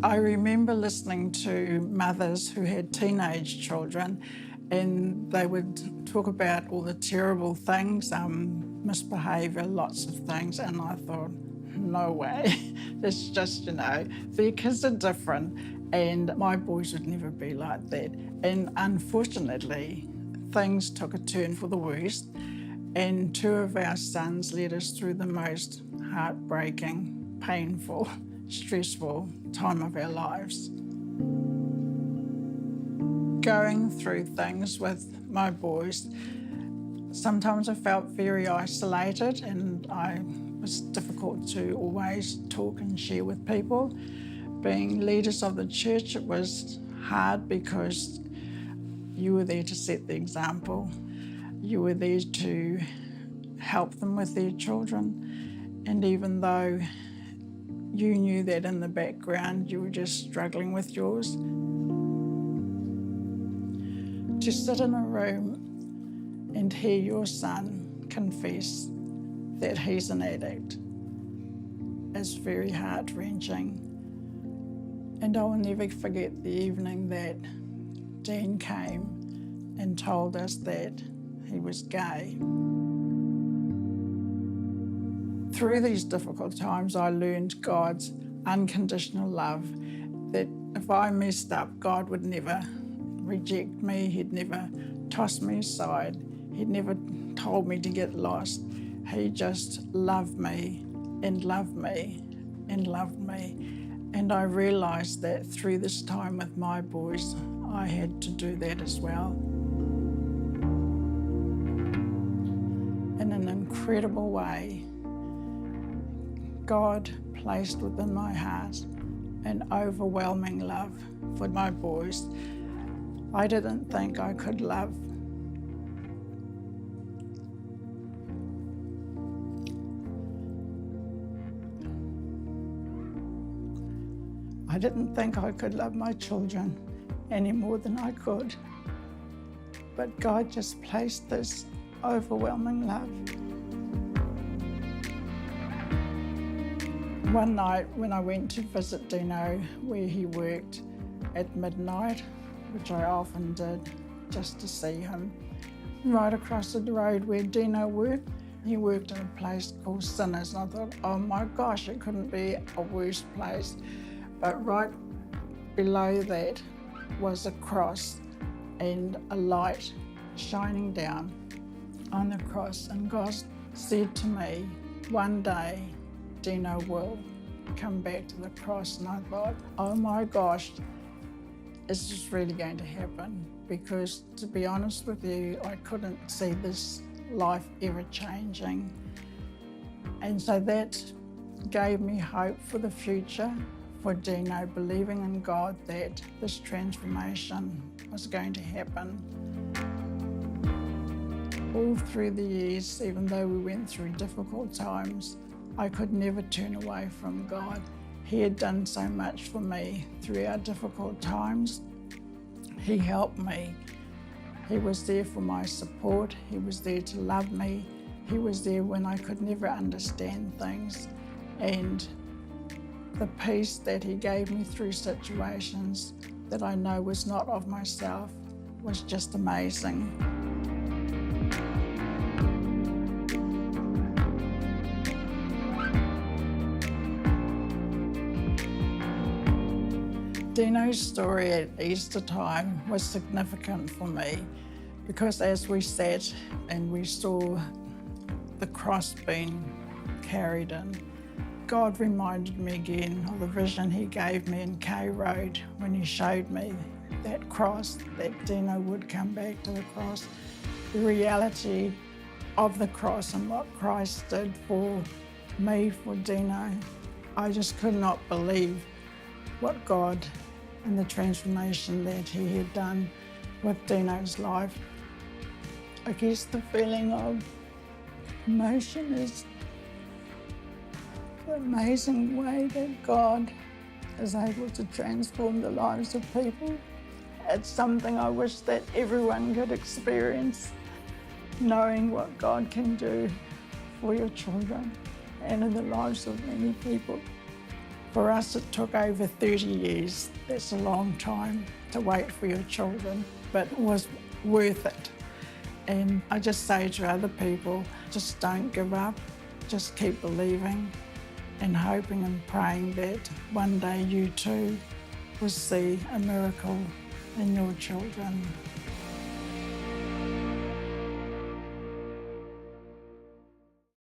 I remember listening to mothers who had teenage children, and they would talk about all the terrible things, misbehaviour, lots of things, and I thought, no way. It's just, their kids are different, and my boys would never be like that. And unfortunately, things took a turn for the worst, and two of our sons led us through the most heartbreaking, painful, stressful time of our lives. Going through things with my boys, sometimes I felt very isolated, and it was difficult to always talk and share with people. Being leaders of the church, it was hard because you were there to set the example. You were there to help them with their children, and even though you knew that in the background you were just struggling with yours, to sit in a room and hear your son confess that he's an addict is very heart-wrenching. And I will never forget the evening that Dan came and told us that he was gay. Through these difficult times, I learned God's unconditional love, that if I messed up, God would never reject me. He'd never toss me aside. He'd never told me to get lost. He just loved me and loved me and loved me. And I realised that through this time with my boys, I had to do that as well. In an incredible way, God placed within my heart an overwhelming love for my boys. I didn't think I could love. I didn't think I could love my children any more than I could. But God just placed this overwhelming love. One night when I went to visit Dino where he worked at midnight, which I often did just to see him, right across the road where Dino worked, he worked in a place called Sinners, and I thought, oh my gosh, it couldn't be a worse place. But right below that was a cross and a light shining down on the cross, and God said to me, one day Dino will come back to the cross. And I thought, oh my gosh, is this really going to happen? Because to be honest with you, I couldn't see this life ever changing. And so that gave me hope for the future, for Dino, believing in God that this transformation was going to happen. All through the years, even though we went through difficult times, I could never turn away from God. He had done so much for me through our difficult times. He helped me. He was there for my support. He was there to love me. He was there when I could never understand things. And the peace that he gave me through situations that I know was not of myself was just amazing. Dino's story at Easter time was significant for me because as we sat and we saw the cross being carried in, God reminded me again of the vision he gave me in K Road when he showed me that cross, that Dino would come back to the cross. The reality of the cross and what Christ did for me, for Dino. I just could not believe what God and the transformation that he had done with Dino's life. I guess the feeling of emotion is the amazing way that God is able to transform the lives of people. It's something I wish that everyone could experience, knowing what God can do for your children and in the lives of many people. For us, it took over 30 years. That's a long time to wait for your children, but it was worth it. And I just say to other people, just don't give up, just keep believing and hoping and praying that one day you too will see a miracle in your children.